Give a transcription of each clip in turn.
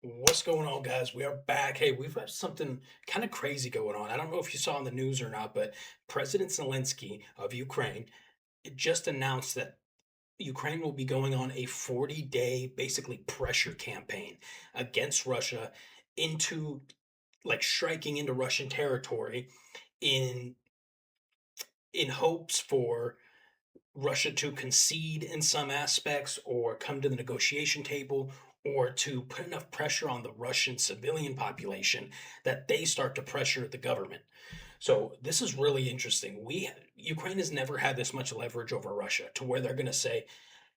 What's going on, guys? We are back. Hey, we've got something kind of crazy going on. I don't know if you saw in the news or not, but President Zelensky of Ukraine just announced that Ukraine will be going on a 40-day, basically pressure campaign against Russia into striking into Russian territory in hopes for Russia to concede in some aspects or come to the negotiation table or to put enough pressure on the Russian civilian population that they start to pressure the government. So this is really interesting. Ukraine has never had this much leverage over Russia to where they're going to say,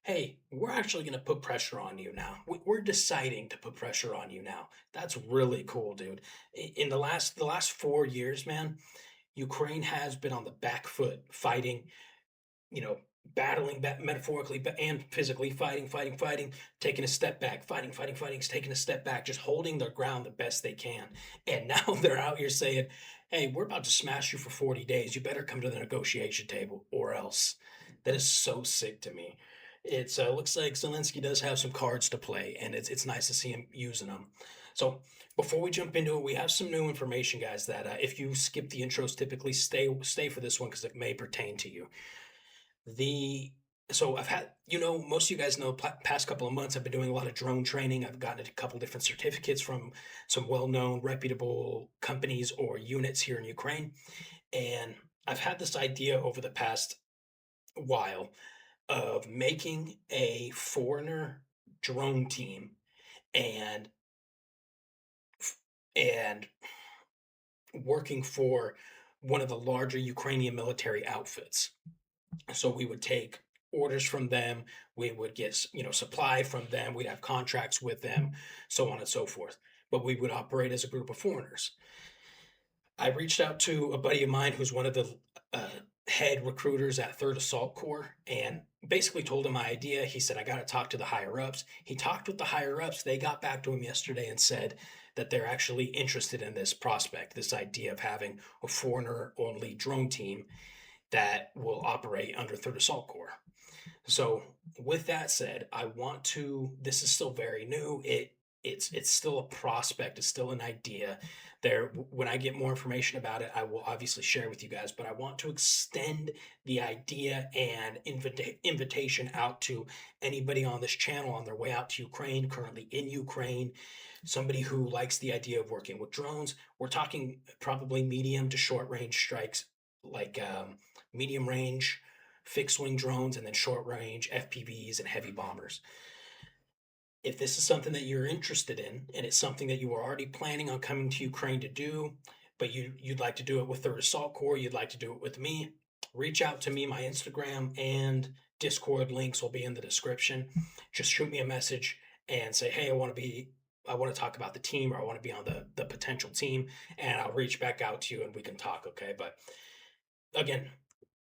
"Hey, we're actually going to put pressure on you now. We're deciding to put pressure on you now." That's really cool, dude. In the last 4 years, man, Ukraine has been on the back foot fighting, battling metaphorically and physically, fighting, taking a step back, fighting, taking a step back, just holding their ground the best they can. And now they're out here saying, "Hey, we're about to smash you for 40 days. You better come to the negotiation table or else." That is so sick to me. It's looks like Zelensky does have some cards to play, and it's nice to see him using them. So before we jump into it, we have some new information, guys. That if you skip the intros, typically stay for this one because it may pertain to you. The so I've had, most of you guys know, past couple of months I've been doing a lot of drone training. I've gotten a couple different certificates from some well-known, reputable companies or units here in Ukraine, and I've had this idea over the past while of making a foreigner drone team and and working for one of the larger Ukrainian military outfits. So we would take orders from them, we would get, supply from them, we'd have contracts with them, so on and so forth. But we would operate as a group of foreigners. I reached out to a buddy of mine who's one of the head recruiters at 3rd Assault Corps and basically told him my idea. He said, "I got to talk to the higher ups." He talked with the higher ups. They got back to him yesterday and said that they're actually interested in this prospect, this idea of having a foreigner only drone team that will operate under 3rd Assault Corps. So with that said, this is still very new. It's still a prospect, it's still an idea. When I get more information about it, I will obviously share with you guys, but I want to extend the idea and invitation out to anybody on this channel on their way out to Ukraine, currently in Ukraine, somebody who likes the idea of working with drones. We're talking probably medium to short range strikes, like medium range fixed wing drones, and then short range FPVs and heavy bombers. If this is something that you're interested in, and it's something that you were already planning on coming to Ukraine to do, but you'd like to do it with the Assault Corps, you'd like to do it with me, reach out to me. My Instagram and Discord links will be in the description. Just shoot me a message and say, "Hey, I want to talk about the team, or I want to be on the potential team," and I'll reach back out to you and we can talk, okay? But again,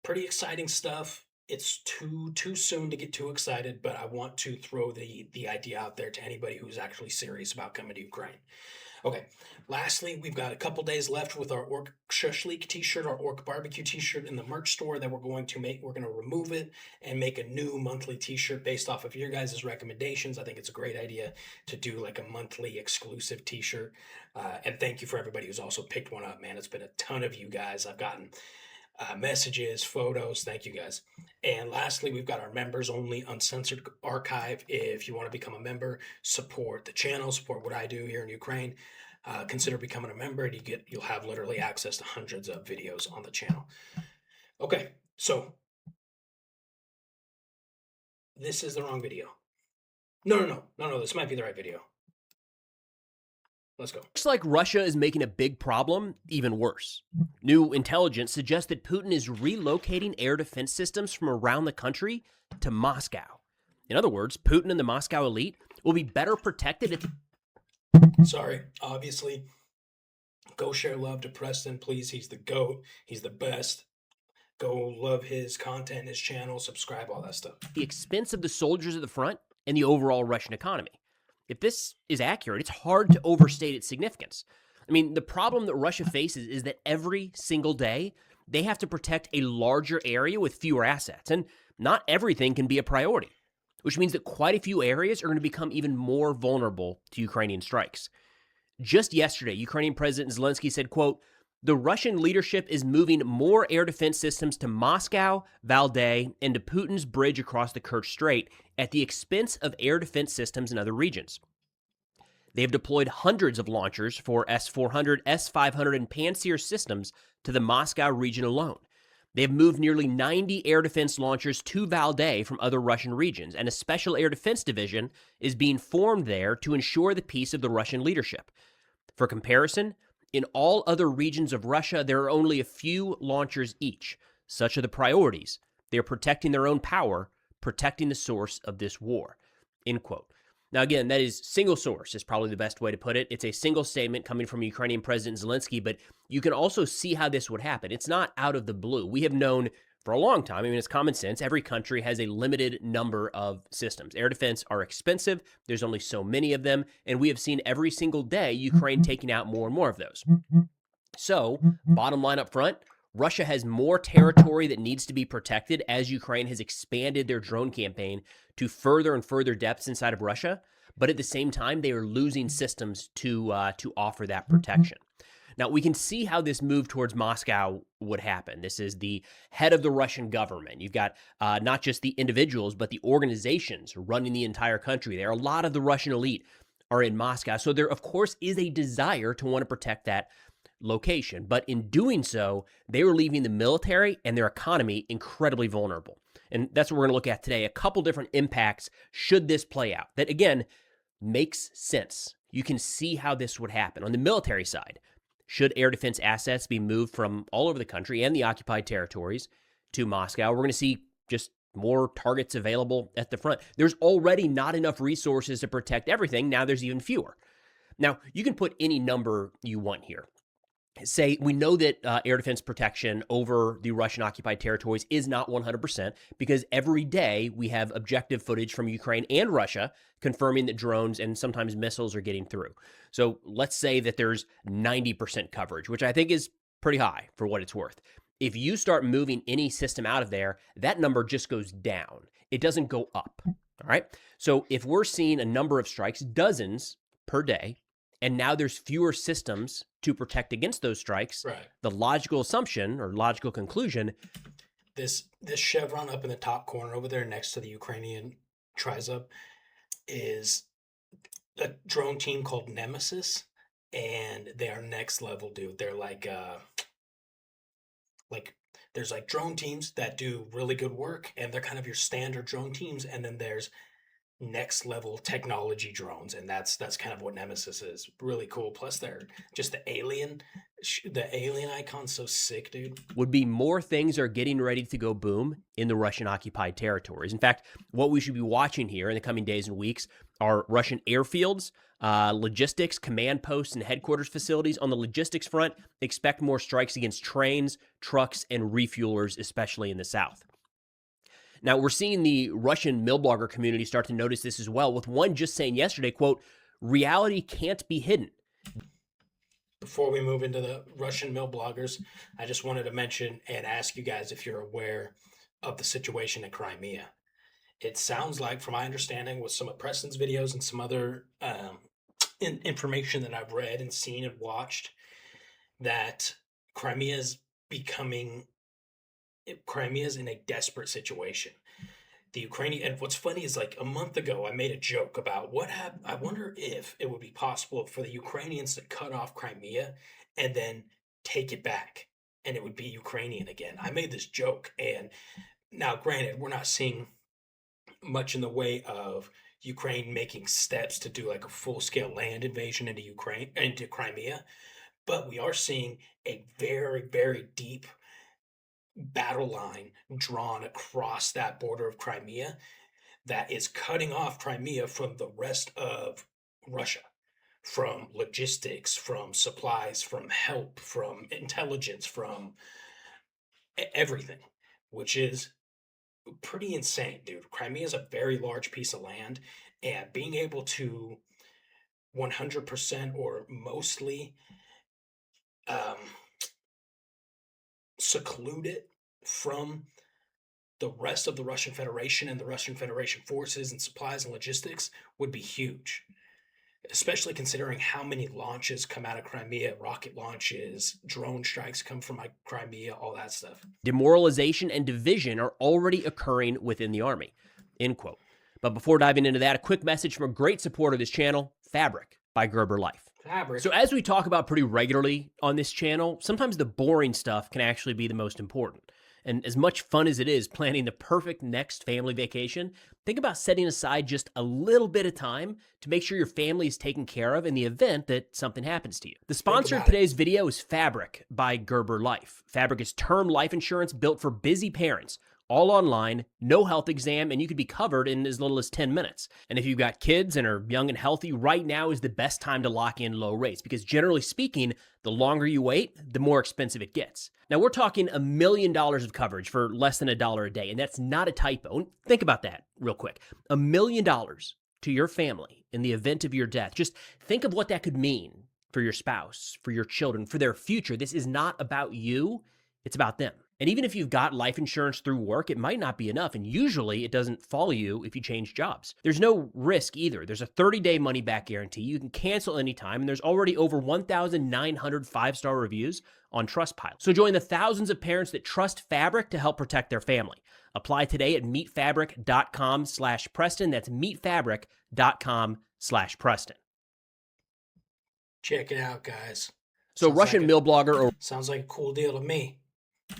pretty exciting stuff. It's too soon to get too excited, but I want to throw the idea out there to anybody who's actually serious about coming to Ukraine. Okay, lastly, we've got a couple days left with our ORC SHASHLIK t-shirt, our ORC barbecue t-shirt in the merch store that we're going to make. We're going to remove it and make a new monthly t-shirt based off of your guys' recommendations. I think it's a great idea to do like a monthly exclusive t-shirt. And thank you for everybody who's also picked one up, man. It's been a ton of you guys. I've gotten messages, photos. Thank you guys. And lastly, we've got our members only uncensored archive. If you want to become a member, support the channel, support what I do here in Ukraine, consider becoming a member, and you'll have literally access to hundreds of videos on the channel. Okay, so this is the wrong video. No, this might be the right video. Let's go. Looks like Russia is making a big problem even worse. New intelligence suggests that Putin is relocating air defense systems from around the country to Moscow. In other words, Putin and the Moscow elite will be better protected at Sorry, obviously. Go share love to Preston, please. He's the GOAT. He's the best. Go love his content, his channel, subscribe, all that stuff. the expense of the soldiers at the front and the overall Russian economy. If this is accurate, it's hard to overstate its significance. I mean, the problem that Russia faces is that every single day, they have to protect a larger area with fewer assets, and not everything can be a priority. which means that quite a few areas are going to become even more vulnerable to Ukrainian strikes. Just yesterday, Ukrainian President Zelensky said, quote, "The Russian leadership is moving more air defense systems to Moscow, Valdai, and to Putin's bridge across the Kerch Strait at the expense of air defense systems in other regions. They have deployed hundreds of launchers for S-400, S-500, and Pantsir systems to the Moscow region alone. They have moved nearly 90 air defense launchers to Valdai from other Russian regions, and a special air defense division is being formed there to ensure the peace of the Russian leadership. For comparison, in all other regions of Russia, there are only a few launchers each. Such are the priorities. They are protecting their own power, protecting the source of this war." End quote. Now, again, that is single source is probably the best way to put it. It's a single statement coming from Ukrainian President Zelensky, but you can also see how this would happen. It's not out of the blue. We have known for a long time, I mean, it's common sense. Every country has a limited number of systems. Air defense are expensive. There's only so many of them. And we have seen every single day Ukraine taking out more and more of those. So, bottom line up front, Russia has more territory that needs to be protected as Ukraine has expanded their drone campaign to further and further depths inside of Russia. But at the same time, they are losing systems to offer that protection. Now, we can see how this move towards Moscow would happen. This is the head of the Russian government. You've got not just the individuals, but the organizations running the entire country. There are a lot of the Russian elite are in Moscow. So there, of course, is a desire to want to protect that location. But in doing so, they are leaving the military and their economy incredibly vulnerable. And that's what we're going to look at today. A couple different impacts should this play out that, again, makes sense. You can see how this would happen. On the military side, should air defense assets be moved from all over the country and the occupied territories to Moscow, we're going to see just more targets available at the front. There's already not enough resources to protect everything. Now there's even fewer. Now, you can put any number you want here. Say we know that air defense protection over the Russian occupied territories is not 100% because every day we have objective footage from Ukraine and Russia confirming that drones and sometimes missiles are getting through. So let's say that there's 90% coverage, which I think is pretty high for what it's worth. If you start moving any system out of there, that number just goes down. It doesn't go up. All right. So if we're seeing a number of strikes, dozens per day, and now there's fewer systems to protect against those strikes, Right. The logical assumption or logical conclusion, This chevron up in the top corner over there next to the Ukrainian trizub is a drone team called Nemesis, and they are next level, dude. They're like there's like drone teams that do really good work, and they're kind of your standard drone teams, and then there's next level technology drones, and that's kind of what Nemesis is. Really cool. Plus, they're just the alien icon's so sick, dude. would be more things are getting ready to go boom in the Russian occupied territories. In fact, what we should be watching here in the coming days and weeks are Russian airfields, logistics, command posts, and headquarters facilities. On the logistics front, expect more strikes against trains, trucks, and refuelers, especially in the south. Now, we're seeing the Russian mill blogger community start to notice this as well, with one just saying yesterday, quote, "Reality can't be hidden." Before we move into the Russian mill bloggers, I just wanted to mention and ask you guys if you're aware of the situation in Crimea. It sounds like, from my understanding, with some of Preston's videos and some other information that I've read and seen and watched, that Crimea's in a desperate situation. The Ukrainian, and what's funny is, like, a month ago, I made a joke about what happened. I wonder if it would be possible for the Ukrainians to cut off Crimea and then take it back, and it would be Ukrainian again. I made this joke, and now, granted, we're not seeing much in the way of Ukraine making steps to do like a full-scale land invasion into Crimea, but we are seeing a very, very deep battle line drawn across that border of Crimea that is cutting off Crimea from the rest of Russia, from logistics, from supplies, from help, from intelligence, from everything, which is pretty insane, dude. Crimea is a very large piece of land, and being able to 100% or mostly um, seclude it from the rest of the Russian Federation and the Russian Federation forces and supplies and logistics would be huge, especially considering how many launches come out of Crimea, rocket launches, drone strikes come from Crimea, all that stuff. Demoralization and division are already occurring within the army, end quote. But before diving into that, a quick message from a great supporter of this channel, Fabric by Gerber Life. Fabric. So as we talk about pretty regularly on this channel, sometimes the boring stuff can actually be the most important. And as much fun as it is planning the perfect next family vacation, think about setting aside just a little bit of time to make sure your family is taken care of in the event that something happens to you. The sponsor of today's video is Fabric by Gerber Life. Fabric is term life insurance built for busy parents. All online, no health exam, and you could be covered in as little as 10 minutes. And if you've got kids and are young and healthy, right now is the best time to lock in low rates because generally speaking, the longer you wait, the more expensive it gets. Now we're talking $1 million of coverage for less than $1 a day, and that's not a typo. Think about that real quick. $1 million to your family in the event of your death. Just think of what that could mean for your spouse, for your children, for their future. This is not about you, it's about them. And even if you've got life insurance through work, it might not be enough. And usually it doesn't follow you if you change jobs. There's no risk either. There's a 30-day money-back guarantee. You can cancel anytime. And there's already over 1,900 five-star reviews on Trustpilot. So join the thousands of parents that trust Fabric to help protect their family. Apply today at meetfabric.com/Preston. That's meetfabric.com/Preston. Check it out, guys. So Russian mill blogger... Sounds like a cool deal to me.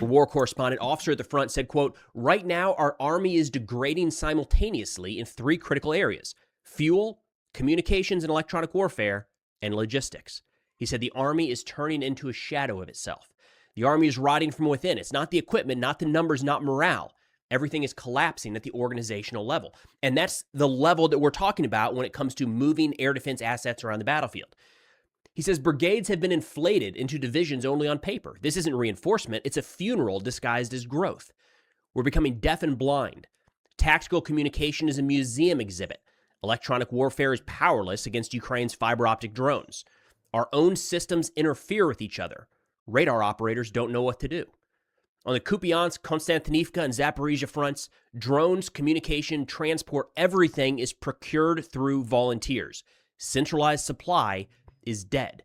A war correspondent officer at the front said, quote, "Right now, our army is degrading simultaneously in 3 critical areas: fuel, communications and electronic warfare, and logistics." He said the army is turning into a shadow of itself. The army is rotting from within. It's not the equipment, not the numbers, not morale. Everything is collapsing at the organizational level. And that's the level that we're talking about when it comes to moving air defense assets around the battlefield. He says brigades have been inflated into divisions only on paper. This isn't reinforcement, it's a funeral disguised as growth. We're becoming deaf and blind. Tactical communication is a museum exhibit. Electronic warfare is powerless against Ukraine's fiber optic drones. Our own systems interfere with each other. Radar operators don't know what to do. On the Kupiansk, Konstantinivka, and Zaporizhia fronts, drones, communication, transport, everything is procured through volunteers. Centralized supply is dead.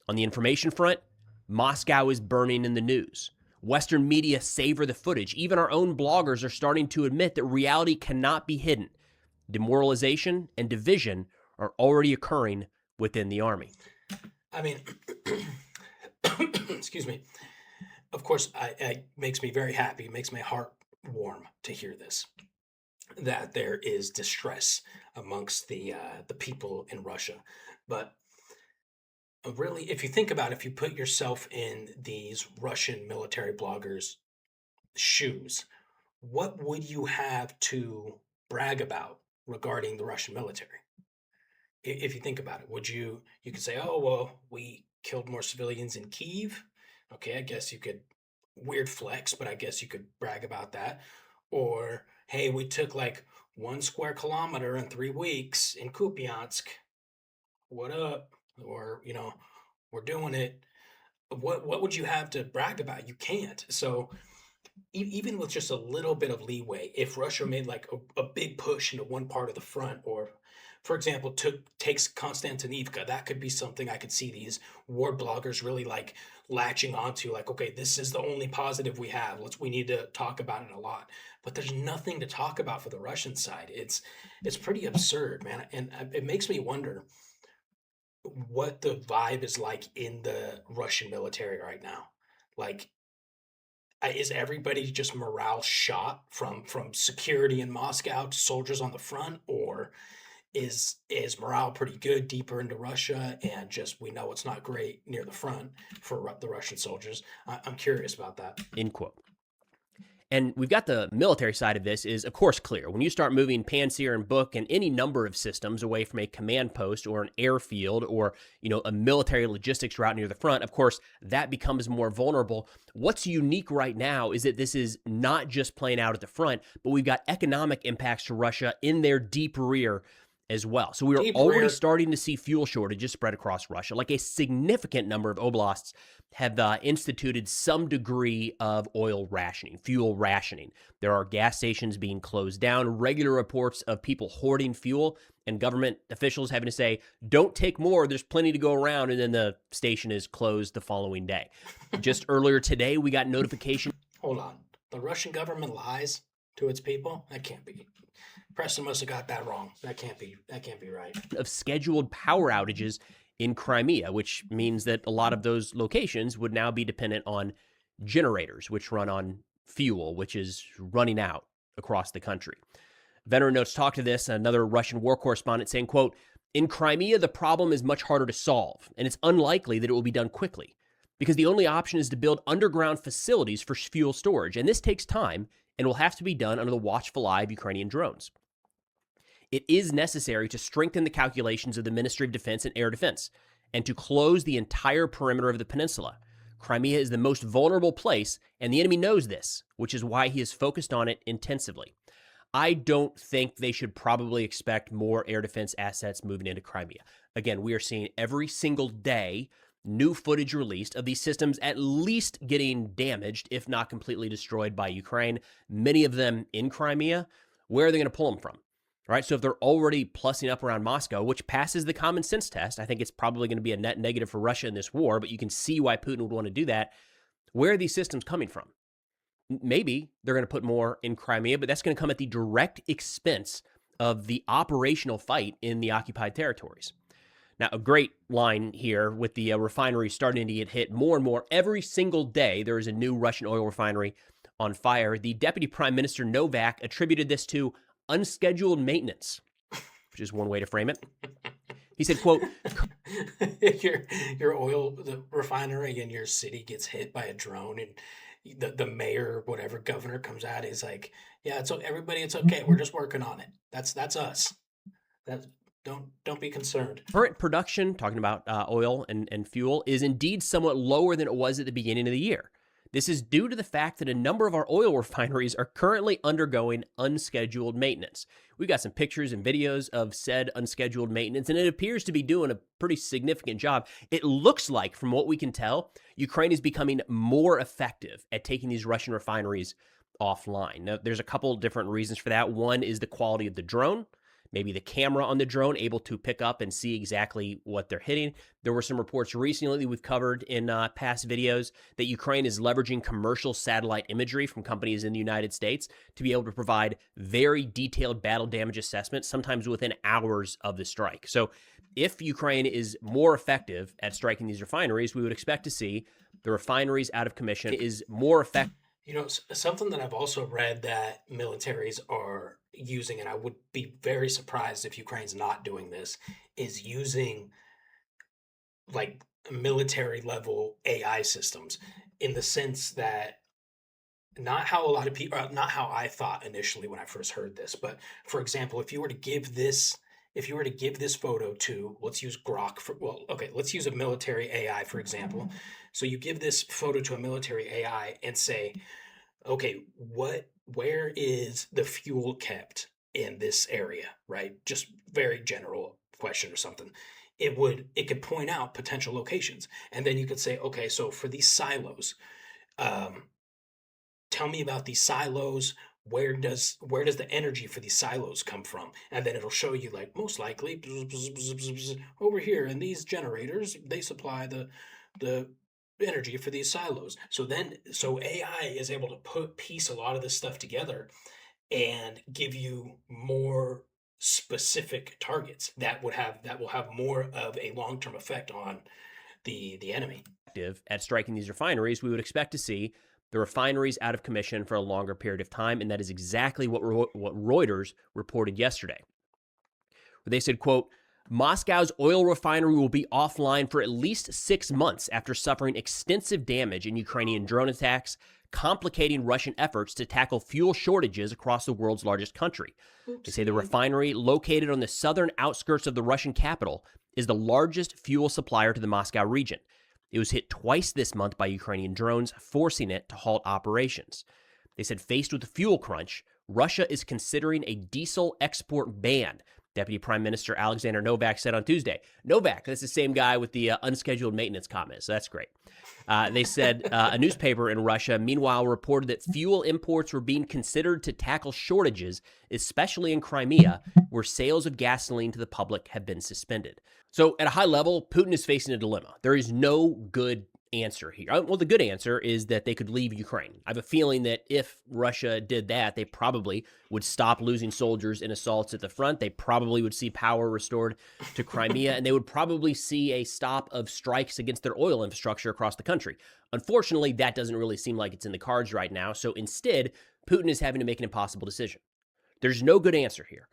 On the information front, Moscow is burning in the news. Western media savor the footage. Even our own bloggers are starting to admit that reality cannot be hidden. Demoralization and division are already occurring within the army. I mean, excuse me. Of course, it makes me very happy. It makes my heart warm to hear this, that there is distress amongst the people in Russia. But really, if you think about it, if you put yourself in these Russian military bloggers' shoes, what would you have to brag about regarding the Russian military? If you think about it, you could say, oh, well, we killed more civilians in Kyiv. Okay, I guess you could, weird flex, but I guess you could brag about that. Or, hey, we took like 1 square kilometer in 3 weeks in Kupiansk. What up? Or, we're doing it. What would you have to brag about? You can't. So even with just a little bit of leeway, if Russia made like a big push into one part of the front, or for example, takes Konstantinivka, that could be something I could see these war bloggers really like latching onto, like, okay, this is the only positive we have. We need to talk about it a lot. But there's nothing to talk about for the Russian side. It's pretty absurd, man. And it makes me wonder what the vibe is like in the Russian military right now. Like, is everybody just morale shot from security in Moscow to soldiers on the front, or is morale pretty good deeper into Russia, and just we know it's not great near the front for the Russian soldiers? I'm curious about that. End quote. And we've got the military side of this is, of course, clear. When you start moving Pantsir and Buk and any number of systems away from a command post or an airfield or, a military logistics route near the front, of course, that becomes more vulnerable. What's unique right now is that this is not just playing out at the front, but we've got economic impacts to Russia in their deep rear as well. So we are Deep already rare. starting to see fuel shortages spread across Russia. Like a significant number of oblasts have instituted some degree of oil rationing, fuel rationing. There are gas stations being closed down, regular reports of people hoarding fuel, and government officials having to say, don't take more, there's plenty to go around, and then the station is closed the following day. Just earlier today, we got notification. Hold on. The Russian government lies to its people? That can't be. Preston must have got that wrong. That can't be right. Of scheduled power outages in Crimea, which means that a lot of those locations would now be dependent on generators, which run on fuel, which is running out across the country. Veteran Notes talked to this, another Russian war correspondent saying, quote, in Crimea, the problem is much harder to solve, and it's unlikely that it will be done quickly because the only option is to build underground facilities for fuel storage, and this takes time and will have to be done under the watchful eye of Ukrainian drones. It is necessary to strengthen the calculations of the Ministry of Defense and Air Defense and to close the entire perimeter of the peninsula. Crimea is the most vulnerable place, and the enemy knows this, which is why he is focused on it intensively. I don't think they should probably expect more air defense assets moving into Crimea. Again, we are seeing every single day new footage released of these systems at least getting damaged, if not completely destroyed by Ukraine, many of them in Crimea. Where are they going to pull them from? Right, so if they're already plussing up around Moscow, which passes the common sense test, I think it's probably going to be a net negative for Russia in this war, but you can see why Putin would want to do that. Where are these systems coming from? Maybe they're going to put more in Crimea, but that's going to come at the direct expense of the operational fight in the occupied territories. Now, a great line here with the refineries starting to get hit more and more. Every single day, there is a new Russian oil refinery on fire. The Deputy Prime Minister Novak attributed this to unscheduled maintenance, which is one way to frame it. He said, quote, your oil, the refinery in your city gets hit by a drone, and the mayor or whatever governor comes out, is like, yeah, it's everybody, it's okay. We're just working on it. That's us. Don't be concerned. Current production, talking about oil and fuel, is indeed somewhat lower than it was at the beginning of the year. This is due to the fact that a number of our oil refineries are currently undergoing unscheduled maintenance. We've got some pictures and videos of said unscheduled maintenance, and it appears to be doing a pretty significant job. It looks like, from what we can tell, Ukraine is becoming more effective at taking these Russian refineries offline. Now, there's a couple different reasons for that. One is the quality of the drone. Maybe the camera on the drone able to pick up and see exactly what they're hitting. There were some reports recently that we've covered in past videos that Ukraine is leveraging commercial satellite imagery from companies in the United States to be able to provide very detailed battle damage assessments, sometimes within hours of the strike. So if Ukraine is more effective at striking these refineries, we would expect to see the refineries out of commission is more effective. You know, something that I've also read that militaries are using, and I would be very surprised if Ukraine's not doing this, is using like military level AI systems, in the sense that not how a lot of people, not how I thought initially when I first heard this, but for example, if you were to give this photo to, let's use Grok for, well, okay, let's use a military AI, for example. So you give this photo to a military AI and say, okay, where is the fuel kept in this area, right? Just very general question or something. It could point out potential locations. And then you could say, okay, so for these silos, tell me about these silos. Where does the energy for these silos come from? And then it'll show you, like, most likely over here in these generators, they supply the energy for these silos. So AI is able to piece a lot of this stuff together and give you more specific targets that will have more of a long-term effect on the enemy. At striking these refineries, we would expect to see the refineries out of commission for a longer period of time, and that is exactly what Reuters reported yesterday. Where they said, quote, Moscow's oil refinery will be offline for at least 6 months after suffering extensive damage in Ukrainian drone attacks, complicating Russian efforts to tackle fuel shortages across the world's largest country. They say the refinery, located on the southern outskirts of the Russian capital, is the largest fuel supplier to the Moscow region. It was hit twice this month by Ukrainian drones, forcing it to halt operations. They said, faced with a fuel crunch, Russia is considering a diesel export ban Deputy Prime Minister Alexander Novak said on Tuesday. Novak, that's the same guy with the unscheduled maintenance comment, so that's great. They said a newspaper in Russia, meanwhile, reported that fuel imports were being considered to tackle shortages, especially in Crimea, where sales of gasoline to the public have been suspended. So at a high level, Putin is facing a dilemma. There is no good answer here. Well, the good answer is that they could leave Ukraine. I have a feeling that if Russia did that, they probably would stop losing soldiers in assaults at the front. They probably would see power restored to Crimea, and they would probably see a stop of strikes against their oil infrastructure across the country. Unfortunately, that doesn't really seem like it's in the cards right now. So instead, Putin is having to make an impossible decision. There's no good answer here.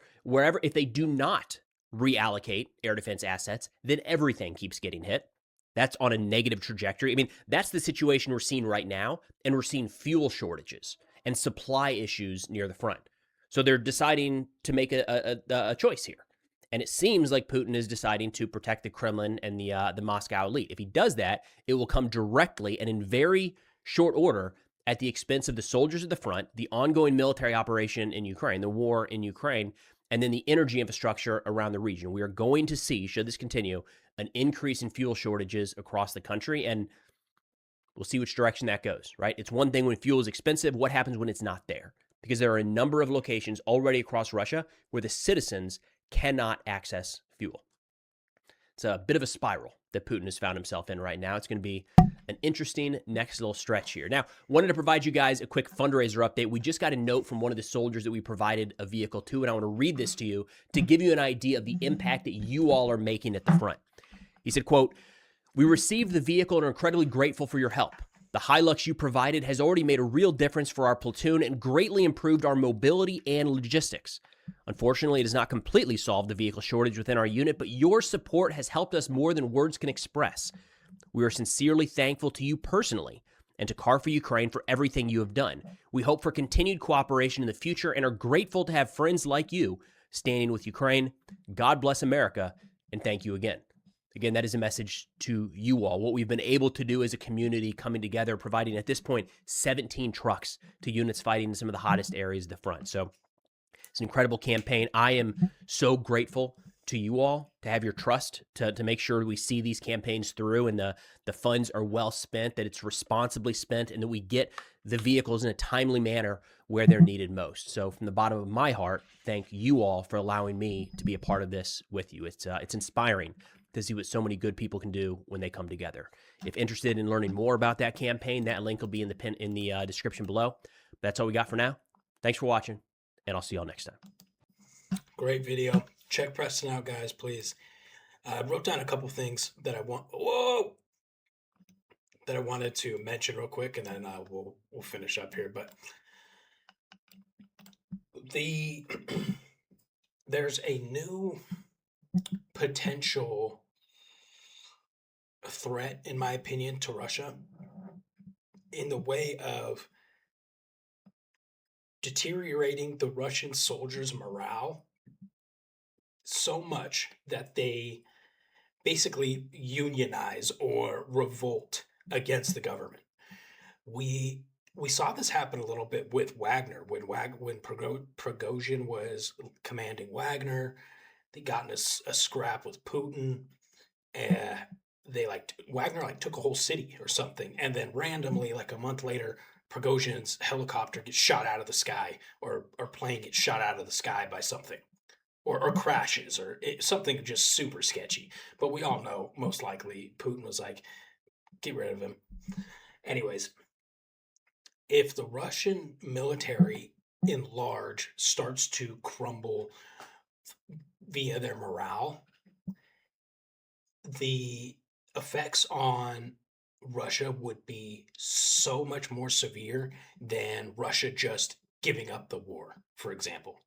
If they do not reallocate air defense assets, then everything keeps getting hit. That's on a negative trajectory. I mean, that's the situation we're seeing right now, and we're seeing fuel shortages and supply issues near the front. So they're deciding to make a choice here. And it seems like Putin is deciding to protect the Kremlin and the Moscow elite. If he does that, it will come directly and in very short order at the expense of the soldiers at the front, the ongoing military operation in Ukraine, the war in Ukraine, and then the energy infrastructure around the region. We are going to see, should this continue, an increase in fuel shortages across the country, and we'll see which direction that goes, right? It's one thing when fuel is expensive. What happens when it's not there? Because there are a number of locations already across Russia where the citizens cannot access fuel. It's a bit of a spiral that Putin has found himself in right now. It's going to be an interesting next little stretch here. Now, wanted to provide you guys a quick fundraiser update. We just got a note from one of the soldiers that we provided a vehicle to, and I want to read this to you to give you an idea of the impact that you all are making at the front. He said, quote, "We received the vehicle and are incredibly grateful for your help. The Hilux you provided has already made a real difference for our platoon and greatly improved our mobility and logistics. Unfortunately, it has not completely solved the vehicle shortage within our unit, but your support has helped us more than words can express. We are sincerely thankful to you personally and to Car for Ukraine for everything you have done. We hope for continued cooperation in the future and are grateful to have friends like you standing with Ukraine. God bless America, and thank you again." Again, that is a message to you all. What we've been able to do as a community coming together, providing at this point 17 trucks to units fighting in some of the hottest areas of the front. So it's an incredible campaign. I am so grateful to you all to have your trust to make sure we see these campaigns through and the funds are well spent, that it's responsibly spent, and that we get the vehicles in a timely manner where they're needed most. So from the bottom of my heart, thank you all for allowing me to be a part of this with you. It's inspiring to see what so many good people can do when they come together. If interested in learning more about that campaign, that link will be in the description below. That's all we got for now. Thanks for watching, and I'll see y'all next time. Great video. Check Preston out, guys, please. I wrote down a couple things that I wanted to mention real quick, and then we'll finish up here. But there's a new potential threat, in my opinion, to Russia in the way of deteriorating the Russian soldiers' morale so much that they basically unionize or revolt against the government. We saw this happen a little bit with Wagner when Prigozhin was commanding Wagner. They got in a scrap with Putin. Wagner took a whole city or something, and then randomly, like a month later, Prigozhin's helicopter gets shot out of the sky, or plane gets shot out of the sky by something, or crashes, or something just super sketchy. But we all know, most likely, Putin was like, get rid of him. Anyways, if the Russian military in large starts to crumble via their morale, the effects on Russia would be so much more severe than Russia just giving up the war, for example.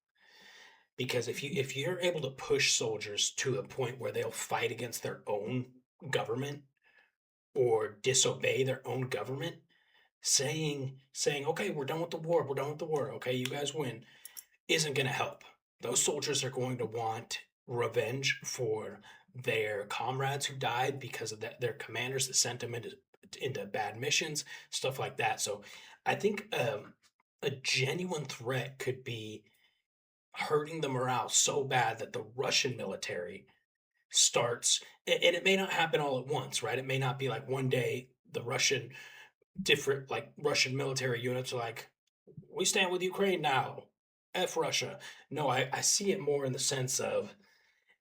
Because if you're able to push soldiers to a point where they'll fight against their own government or disobey their own government, saying, okay, we're done with the war, okay, you guys win, isn't going to help. Those soldiers are going to want revenge for their comrades who died because of their commanders that sent them into bad missions, stuff like that. So I think a genuine threat could be hurting the morale so bad that the Russian military starts, and it may not happen all at once, right? It may not be like one day the different like Russian military units are like, we stand with Ukraine now. F Russia. No, I see it more in the sense of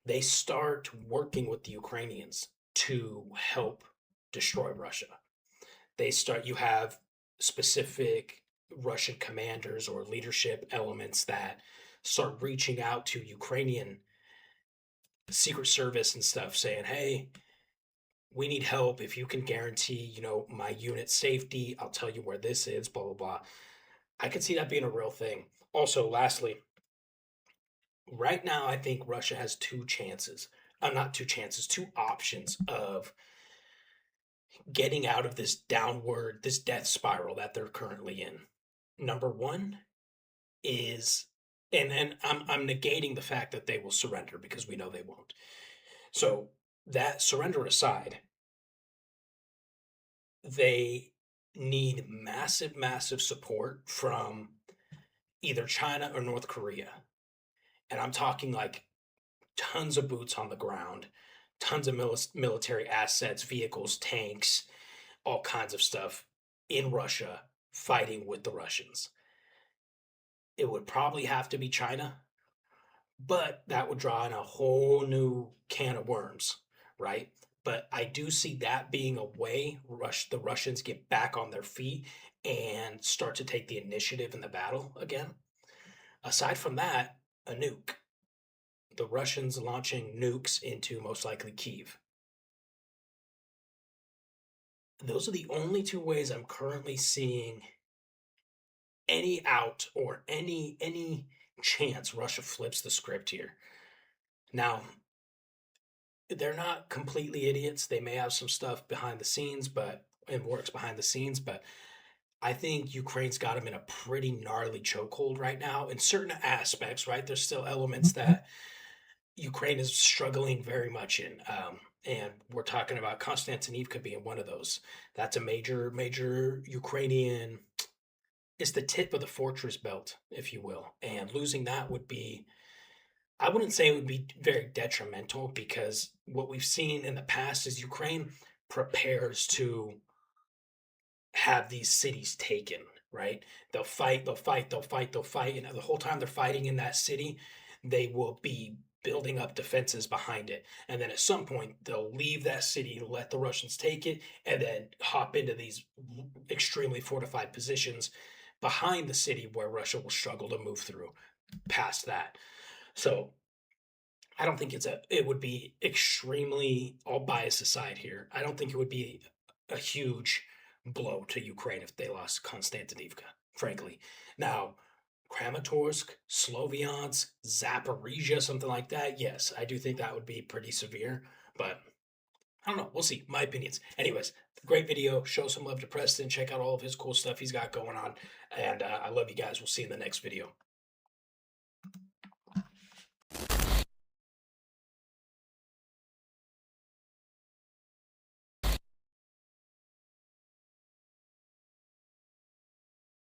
they start working with the Ukrainians to help destroy Russia. You have specific Russian commanders or leadership elements that start reaching out to Ukrainian Secret Service and stuff saying, hey, we need help. If you can guarantee, my unit safety, I'll tell you where this is, blah, blah, blah. I could see that being a real thing. Also, lastly, right now, I think Russia has two chances. Not two chances, two options of getting out of this death spiral that they're currently in. Number one is, and I'm negating the fact that they will surrender because we know they won't. So that surrender aside, they need massive, massive support from either China or North Korea. And I'm talking like tons of boots on the ground, tons of military assets, vehicles, tanks, all kinds of stuff in Russia fighting with the Russians. It would probably have to be China, but that would draw in a whole new can of worms, right? But I do see that being a way the Russians get back on their feet and start to take the initiative in the battle again. Aside from that, a nuke. The Russians launching nukes into most likely Kyiv. Those are the only two ways I'm currently seeing any out or any chance Russia flips the script here. Now, they're not completely idiots. They may have some stuff behind the scenes, and works behind the scenes, but I think Ukraine's got them in a pretty gnarly chokehold right now in certain aspects, right? There's still elements that Ukraine is struggling very much in. And we're talking about Konstantinivka being one of those. That's a major, major Ukrainian. It's the tip of the fortress belt, if you will. And losing that would be, I wouldn't say it would be very detrimental because what we've seen in the past is Ukraine prepares to have these cities taken, right? They'll fight, they'll fight, they'll fight, they'll fight. And the whole time they're fighting in that city, they will be building up defenses behind it. And then at some point, they'll leave that city, let the Russians take it, and then hop into these extremely fortified positions behind the city where Russia will struggle to move through past that. So I don't think it would be extremely, all bias aside here, I don't think it would be a huge blow to Ukraine if they lost Konstantinivka, frankly. Now, Kramatorsk, Sloviansk, Zaporizhia, something like that, yes, I do think that would be pretty severe, but I don't know. We'll see. My opinions. Anyways, great video. Show some love to Preston. Check out all of his cool stuff he's got going on. And I love you guys. We'll see you in the next video.